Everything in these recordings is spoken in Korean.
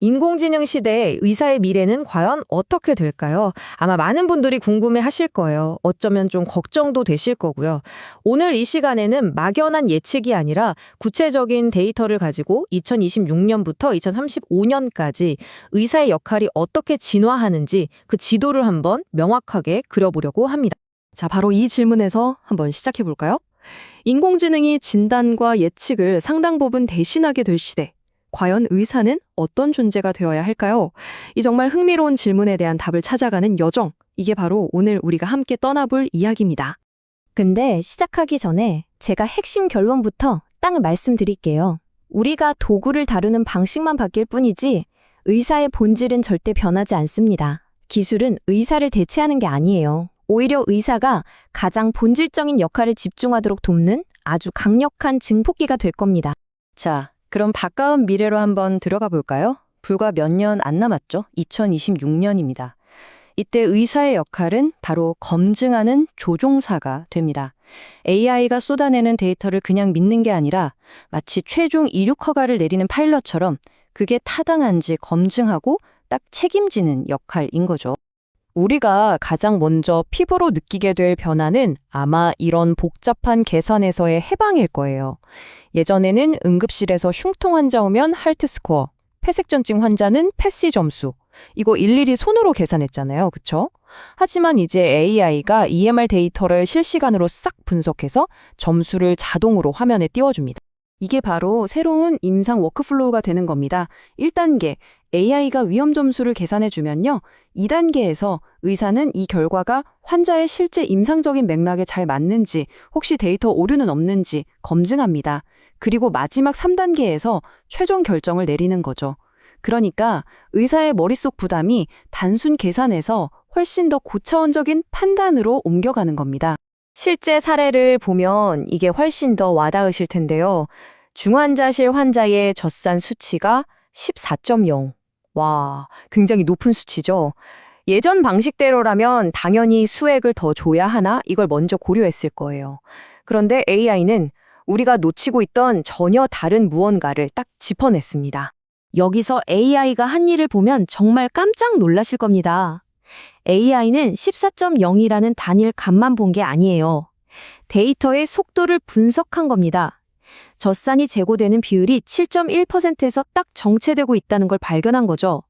인공지능 시대의 의사의 미래는 과연 어떻게 될까요? 아마 많은 분들이 궁금해 하실 거예요. 어쩌면 좀 걱정도 되실 거고요. 오늘 이 시간에는 막연한 예측이 아니라 구체적인 데이터를 가지고 2026년부터 2035년까지 의사의 역할이 어떻게 진화하는지 그 지도를 한번 명확하게 그려보려고 합니다. 자, 바로 이 질문에서 한번 시작해 볼까요? 인공지능이 진단과 예측을 상당 부분 대신하게 될 시대. 과연 의사는 어떤 존재가 되어야 할까요? 이 정말 흥미로운 질문에 대한 답을 찾아가는 여정. 이게 바로 오늘 우리가 함께 떠나볼 이야기입니다. 근데 시작하기 전에 제가 핵심 결론부터 딱 말씀드릴게요. 우리가 도구를 다루는 방식만 바뀔 뿐이지 의사의 본질은 절대 변하지 않습니다. 기술은 의사를 대체하는 게 아니에요. 오히려 의사가 가장 본질적인 역할을 집중하도록 돕는 아주 강력한 증폭기가 될 겁니다. 자, 그럼 가까운 미래로 한번 들어가 볼까요? 불과 몇 년 안 남았죠? 2026년입니다. 이때 의사의 역할은 바로 검증하는 조종사가 됩니다. AI가 쏟아내는 데이터를 그냥 믿는 게 아니라 마치 최종 이륙 허가를 내리는 파일럿처럼 그게 타당한지 검증하고 딱 책임지는 역할인 거죠. 우리가 가장 먼저 피부로 느끼게 될 변화는 아마 이런 복잡한 계산에서의 해방일 거예요. 예전에는 응급실에서 흉통 환자 오면 할트 스코어, 폐색전증 환자는 패시 점수, 이거 일일이 손으로 계산했잖아요. 그쵸? 하지만 이제 AI가 EMR 데이터를 실시간으로 싹 분석해서 점수를 자동으로 화면에 띄워줍니다. 이게 바로 새로운 임상 워크플로우가 되는 겁니다. 1단계, AI가 위험 점수를 계산해주면요. 2단계에서 의사는 이 결과가 환자의 실제 임상적인 맥락에 잘 맞는지, 혹시 데이터 오류는 없는지 검증합니다. 그리고 마지막 3단계에서 최종 결정을 내리는 거죠. 그러니까 의사의 머릿속 부담이 단순 계산에서 훨씬 더 고차원적인 판단으로 옮겨가는 겁니다. 실제 사례를 보면 이게 훨씬 더 와닿으실 텐데요. 중환자실 환자의 젖산 수치가 14.0. 와, 굉장히 높은 수치죠. 예전 방식대로라면 당연히 수액을 더 줘야 하나 이걸 먼저 고려했을 거예요. 그런데 AI는 우리가 놓치고 있던 전혀 다른 무언가를 딱 짚어냈습니다. 여기서 AI가 한 일을 보면 정말 깜짝 놀라실 겁니다. AI는 14.0이라는 단일 값만 본 게 아니에요. 데이터의 속도를 분석한 겁니다. 젖산이 제고되는 비율이 7.1%에서 딱 정체되고 있다는 걸 발견한 거죠.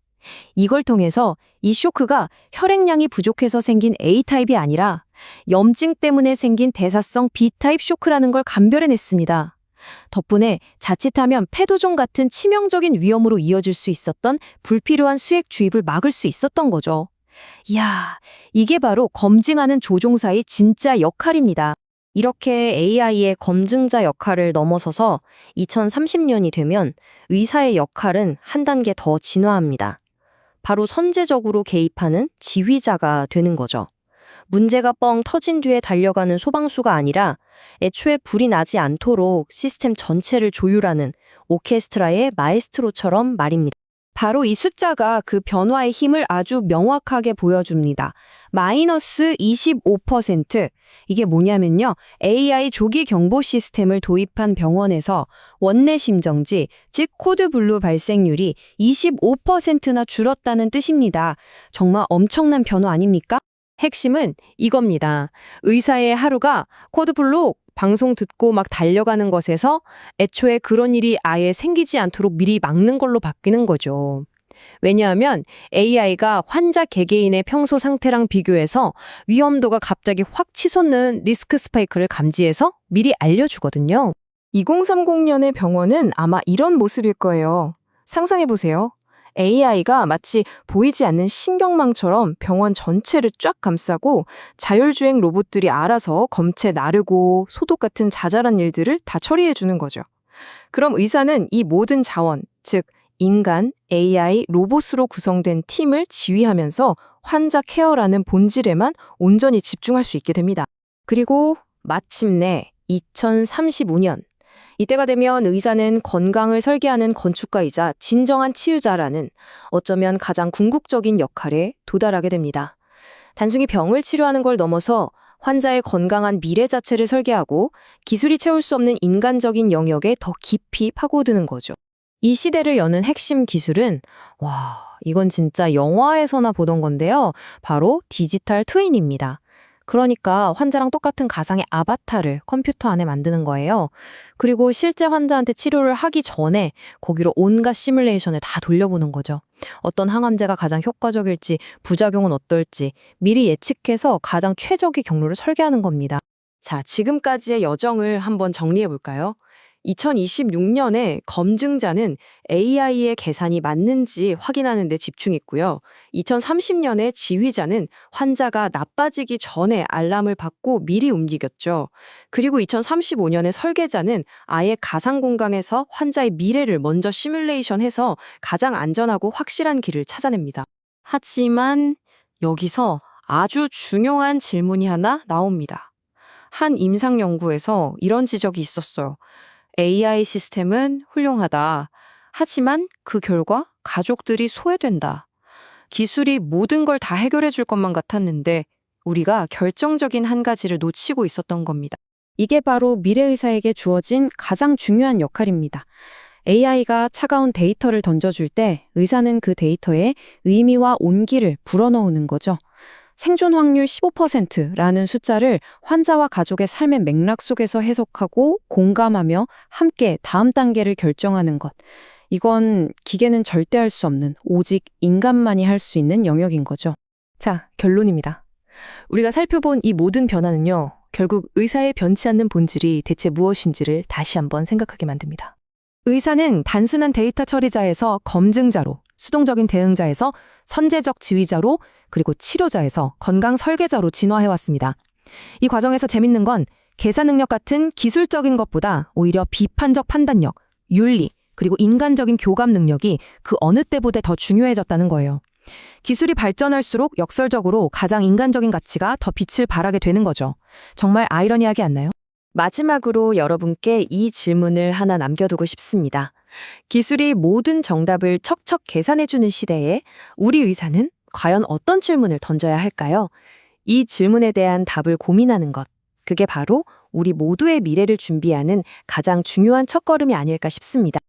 이걸 통해서 이 쇼크가 혈액량이 부족해서 생긴 A타입이 아니라 염증 때문에 생긴 대사성 B타입 쇼크라는 걸 감별해냈습니다. 덕분에 자칫하면 폐도종 같은 치명적인 위험으로 이어질 수 있었던 불필요한 수액 주입을 막을 수 있었던 거죠. 이야, 이게 바로 검증하는 조종사의 진짜 역할입니다. 이렇게 AI의 검증자 역할을 넘어서서 2030년이 되면 의사의 역할은 한 단계 더 진화합니다. 바로 선제적으로 개입하는 지휘자가 되는 거죠. 문제가 뻥 터진 뒤에 달려가는 소방수가 아니라 애초에 불이 나지 않도록 시스템 전체를 조율하는 오케스트라의 마에스트로처럼 말입니다. 바로 이 숫자가 그 변화의 힘을 아주 명확하게 보여줍니다. 마이너스 25%. 이게 뭐냐면요. AI 조기 경보 시스템을 도입한 병원에서 원내 심정지, 즉 코드 블루 발생률이 25%나 줄었다는 뜻입니다. 정말 엄청난 변화 아닙니까? 핵심은 이겁니다. 의사의 하루가 코드블루 방송 듣고 막 달려가는 것에서 애초에 그런 일이 아예 생기지 않도록 미리 막는 걸로 바뀌는 거죠. 왜냐하면 AI가 환자 개개인의 평소 상태랑 비교해서 위험도가 갑자기 확 치솟는 리스크 스파이크를 감지해서 미리 알려주거든요. 2030년의 병원은 아마 이런 모습일 거예요. 상상해보세요. AI가 마치 보이지 않는 신경망처럼 병원 전체를 쫙 감싸고 자율주행 로봇들이 알아서 검체 나르고 소독 같은 자잘한 일들을 다 처리해주는 거죠. 그럼 의사는 이 모든 자원, 즉 인간, AI, 로봇으로 구성된 팀을 지휘하면서 환자 케어라는 본질에만 온전히 집중할 수 있게 됩니다. 그리고 마침내 2035년. 이때가 되면 의사는 건강을 설계하는 건축가이자 진정한 치유자라는 어쩌면 가장 궁극적인 역할에 도달하게 됩니다. 단순히 병을 치료하는 걸 넘어서 환자의 건강한 미래 자체를 설계하고 기술이 채울 수 없는 인간적인 영역에 더 깊이 파고드는 거죠. 이 시대를 여는 핵심 기술은 이건 진짜 영화에서나 보던 건데요. 바로 디지털 트윈입니다. 그러니까 환자랑 똑같은 가상의 아바타를 컴퓨터 안에 만드는 거예요. 그리고 실제 환자한테 치료를 하기 전에 거기로 온갖 시뮬레이션을 다 돌려보는 거죠. 어떤 항암제가 가장 효과적일지, 부작용은 어떨지 미리 예측해서 가장 최적의 경로를 설계하는 겁니다. 자, 지금까지의 여정을 한번 정리해 볼까요? 2026년에 검증자는 AI의 계산이 맞는지 확인하는 데 집중했고요. 2030년에 지휘자는 환자가 나빠지기 전에 알람을 받고 미리 움직였죠. 그리고 2035년에 설계자는 아예 가상 공간에서 환자의 미래를 먼저 시뮬레이션해서 가장 안전하고 확실한 길을 찾아냅니다. 하지만 여기서 아주 중요한 질문이 하나 나옵니다. 한 임상 연구에서 이런 지적이 있었어요. AI 시스템은 훌륭하다. 하지만 그 결과 가족들이 소외된다. 기술이 모든 걸 다 해결해 줄 것만 같았는데 우리가 결정적인 한 가지를 놓치고 있었던 겁니다. 이게 바로 미래의사에게 주어진 가장 중요한 역할입니다. AI가 차가운 데이터를 던져줄 때 의사는 그 데이터에 의미와 온기를 불어넣는 거죠. 생존 확률 15%라는 숫자를 환자와 가족의 삶의 맥락 속에서 해석하고 공감하며 함께 다음 단계를 결정하는 것. 이건 기계는 절대 할 수 없는 오직 인간만이 할 수 있는 영역인 거죠. 자, 결론입니다. 우리가 살펴본 이 모든 변화는요, 결국 의사의 변치 않는 본질이 대체 무엇인지를 다시 한번 생각하게 만듭니다. 의사는 단순한 데이터 처리자에서 검증자로, 수동적인 대응자에서 선제적 지휘자로, 그리고 치료자에서 건강 설계자로 진화해왔습니다. 이 과정에서 재밌는 건 계산 능력 같은 기술적인 것보다 오히려 비판적 판단력, 윤리, 그리고 인간적인 교감 능력이 그 어느 때보다 더 중요해졌다는 거예요. 기술이 발전할수록 역설적으로 가장 인간적인 가치가 더 빛을 발하게 되는 거죠. 정말 아이러니하지 않나요? 마지막으로 여러분께 이 질문을 하나 남겨두고 싶습니다. 기술이 모든 정답을 척척 계산해주는 시대에 우리 의사는 과연 어떤 질문을 던져야 할까요? 이 질문에 대한 답을 고민하는 것, 그게 바로 우리 모두의 미래를 준비하는 가장 중요한 첫걸음이 아닐까 싶습니다.